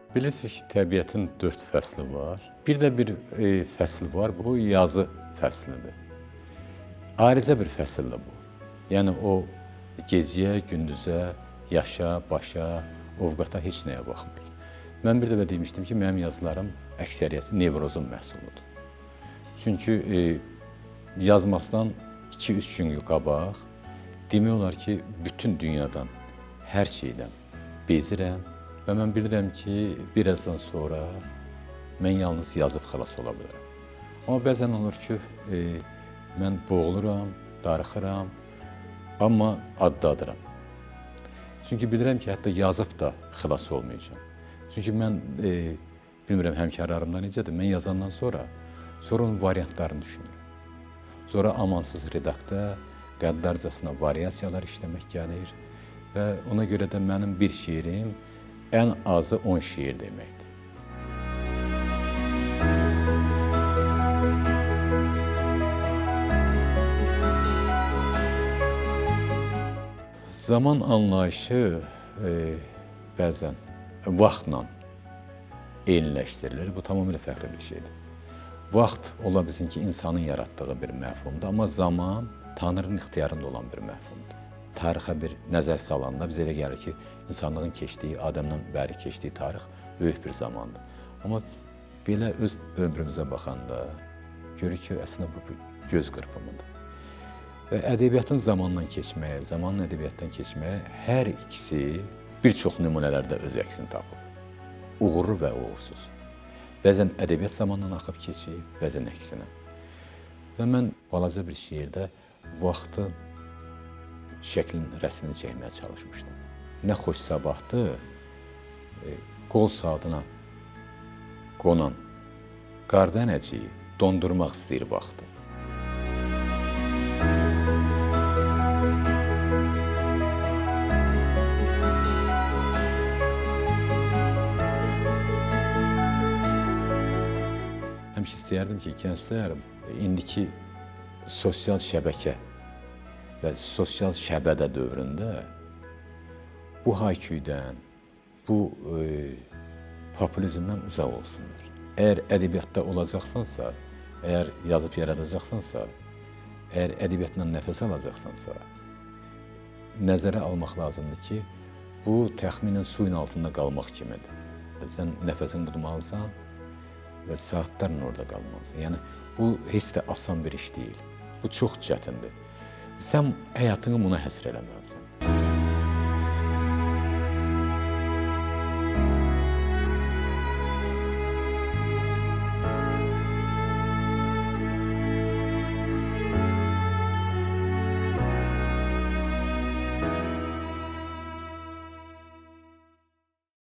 Bilirsiniz ki, təbiətin 4 fəsli var. Bir də bir fəsl var, bu yazı fəslidir. Ayrıca bir fəsildir bu. Yəni o gecəyə, gündüzə, yaşa, başa, ovqata heç nəyə baxmır. Mən bir dəfə demişdim ki, mənim yazılarım əksəriyyəti nevrozun məhsuludur. Çünki yazmasından 2-3 gün qabaq demək olar ki, bütün dünyadan, hər şeydən bezirəm və mən bilirəm ki, birazdan sonra mən yalnız yazıb xilas ola bilərəm. Amma bəzən olur ki, mən boğuluram, darıxıram, amma addadıram. Çünki bilirəm ki, hətta yazıb da xilas olmayacağam. Çünki mən, bilmirəm, həmkarlarımdan necədir, mən yazandan sonra onun variantlarını düşünürəm. Sonra amansız redaktda qəddarcasına variasiyalar işləmək gəlir və ona görə də mənim bir şeirim ən azı 10 şeir deməkdir. Zaman anlayışı bəzən vaxtla eyniləşdirilir. Bu tamamilə fərqli bir şeydir. Vaxt ola bilsin ki, insanın yaratdığı bir məfhumdur, amma zaman Tanrının ixtiyarında olan bir məfhumdur. Tarixə bir nəzər salanda bizə elə gəlir ki, insanlığın keçdiyi, Adəmdən bəri keçdiyi tarix böyük bir zamandır. Amma belə öz ömrümüzə baxanda görürük ki, əslində bu göz qırpımıdır. Və ədəbiyyatın zamandan keçməyə, zamanın ədəbiyyatdan keçməyə hər ikisi bir çox nümunələrdə öz əksini tapır. Uğurlu və uğursuz. Bəzən ədəbiyyat zamandan axıb keçir, bəzən əksinə. Və mən balaca bir şeirdə vaxtın şəklinin rəsmini çəkməyə çalışmışdım. Nə xoş sabahdır, qol saatına qonan qardənəciyi dondurmaq istəyir vaxtı. Həmişə istəyərdim ki, gənclər indiki sosial şəbəkə və sosial şəbədə dövründə bu hayküydən, bu populizmdən uzaq olsunlar. Əgər ədəbiyyatda olacaqsansa, əgər yazıb yaradacaqsansa, əgər ədəbiyyatdan nəfəs alacaqsansa, nəzərə almaq lazımdır ki, bu təxminən suyun altında qalmaq kimidir. Sən nəfəsini budmalısan və saatlarla orada qalmalısan. Yəni, bu heç də asan bir iş deyil. Bu çox çətindir. Sən həyatını buna həsr eləməlisən.